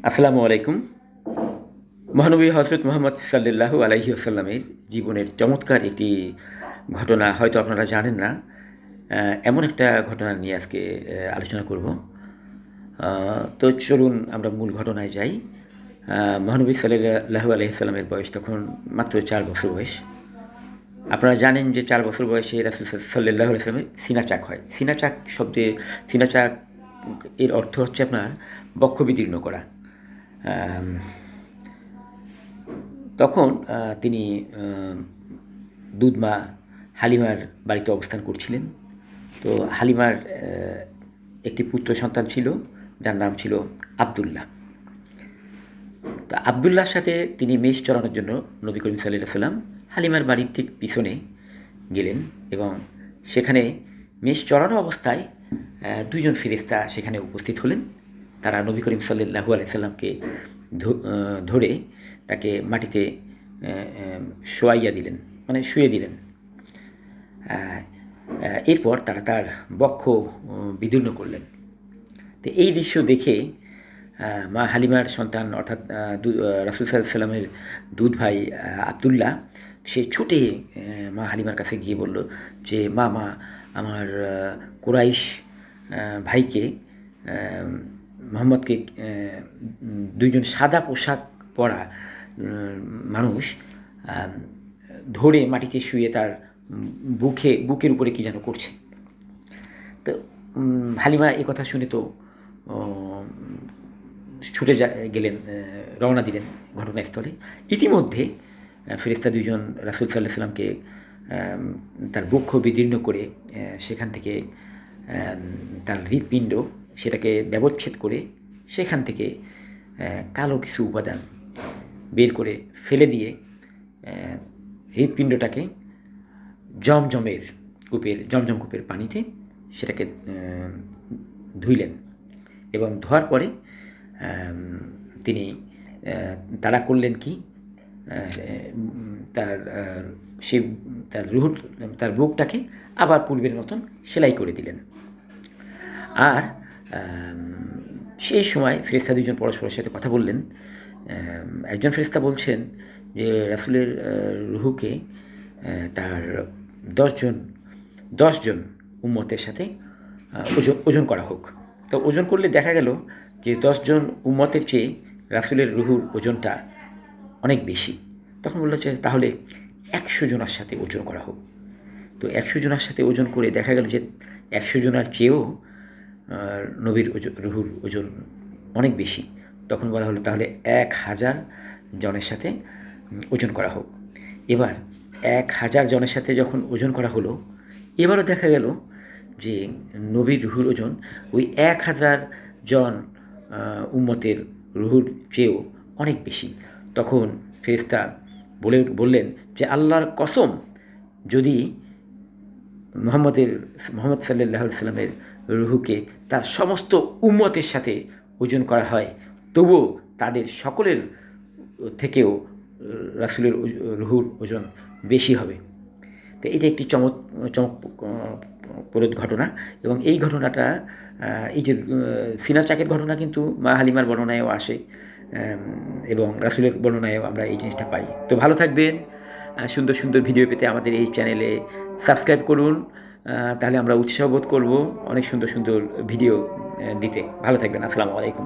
আসসালামু আলাইকুম। মহানবী হযরত মুহাম্মদ সাল্লাল্লাহু আলাইহি ওয়াসাল্লামের জীবনের চমৎকার একটি ঘটনা হয়তো আপনারা জানেন না। অ্যা এমন একটা ঘটনা নিয়ে আজকে আলোচনা করব। আ তো চলুন আমরা মূল ঘটনায় যাই। মহানবী সাল্লাল্লাহু আলাইহি ওয়াসাল্লামের বয়স তখন মাত্র ৪ বছর বয়স। আপনারা জানেন যে ৪ বছর বয়সে রাসূল সাল্লাল্লাহু আলাইহি ওয়াসাল্লামের সিনা চাক হয়। সিনা চাক এর অর্থ হচ্ছে আপনার বক্ষ বিদীর্ণ করা। আম তখন তিনি আ দুধমা হালিমার বাড়িতে অবস্থান করছিলেন। তো হালিমার একটি পুত্র সন্তান ছিল, যার নাম ছিল আব্দুল্লাহ। তো আব্দুল্লাহর সাথে তিনি মেষ চরানোর জন্য নবী করিম সাল্লাল্লাহু আলাইহি ওয়াসাল্লাম হালিমার বাড়ির ঠিক পিছনে গেলেন এবং সেখানে মেষ চরানো অবস্থায় ২ জন ফেরেশতা সেখানে উপস্থিত হলেন। তারা নবী করিম সাল্লাল্লাহু আলাইহি ওয়াসাল্লামকে ধরে তাকে মাটিতে শোয়াইয়া দিলেন, মানে শুইয়ে দিলেন। এরপর তারা তার বক্ষ বিদীর্ণ করলেন। তো এই দৃশ্য দেখে মা হালিমার সন্তান অর্থাৎ রাসূল সাল্লাল্লাহু আলাইহি ওয়াসাল্লামের দুধ ভাই আব্দুল্লাহ সে ছুটে মা হালিমার কাছে গিয়ে বলল যে, মা আমার কুরাইশ ভাইকে মুহাম্মদকে ২ জন সাদা পোশাক পরা মানুষ আম ধরে মাটিতে শুইয়ে তার বুকের উপরে কি যেন করছে। তো হালিমা এ কথা শুনে তো অ ছুটে গেলেন, রওনা দিলেন ঘটনাস্থলে। ইতিমধ্যে ফেরেশতা ২ জন রাসূল সাল্লাল্লাহু আলাইহি ওয়াসাল্লামকে তার বক্ষ বিদীর্ণ করে সেখান থেকে তার হৃৎপিণ্ড সেটাকে ব্যবচ্ছেদ করে সেখান থেকে কালো কিছু উপাদান বের করে ফেলে দিয়ে হৃৎপিণ্ডটাকে জমজম কূপের পানিতে সেটাকে ধুইলেন এবং ধোয়ার পরে তিনি তাড়া করলেন কি তার তার বুকটাকে আবার পূর্বের মতন সেলাই করে দিলেন। আর সেই সময় ফেরেশতা ২ জন পরস্পরের সাথে কথা বললেন। একজন ফেরেশতা বলছেন যে রাসূলের রূহকে তার ১০ জন উম্মতের সাথে ওজন করা হোক। তো ওজন করলে দেখা গেল যে ১০ জন উম্মতের চেয়ে রাসূলের রূহুর ওজনটা অনেক বেশি। তখন বলল যে তাহলে ১০০ জনার সাথে ওজন করা হোক। তো ১০০ জনার সাথে ওজন করে দেখা গেল যে ১০০ জনার চেয়েও নবীর রূহুর ওজন অনেক বেশি। তখন বলা হলো তাহলে ১০০০ জনের সাথে ওজন করা হোক। এবার ১০০০ জনের সাথে যখন ওজন করা হলো, এবারও দেখা গেল যে নবীর রূহুর ওজন ওই ১০০০ জন উম্মতের রূহুর চেয়েও অনেক বেশি। তখন ফেরেশতা বললেন যে আল্লাহর কসম, যদি মুহাম্মদ সাল্লাল্লাহু আলাইহি ওয়াসাল্লামের রূহকে তার সমস্ত উম্মতের সাথে ওজন করা হয়, তবুও তাদের সকলের থেকেও রাসূলের রূহুর ওজন বেশি হবে। তো এটা একটি চমকপ্রদ ঘটনা এবং এই ঘটনাটা এই যে সিনা চাকের ঘটনা কিন্তু মা হালিমার বর্ণনায়ও আসে এবং রাসূলের বর্ণনায়ও আমরা এই জিনিসটা পাই। তো ভালো থাকবেন। সুন্দর সুন্দর ভিডিও পেতে আমাদের এই চ্যানেলে সাবস্ক্রাইব করুন। তাহলে আমরা উৎসাহ বোধ করব অনেক সুন্দর সুন্দর ভিডিও দিতে। ভালো থাকবেন। আসসালামু আলাইকুম।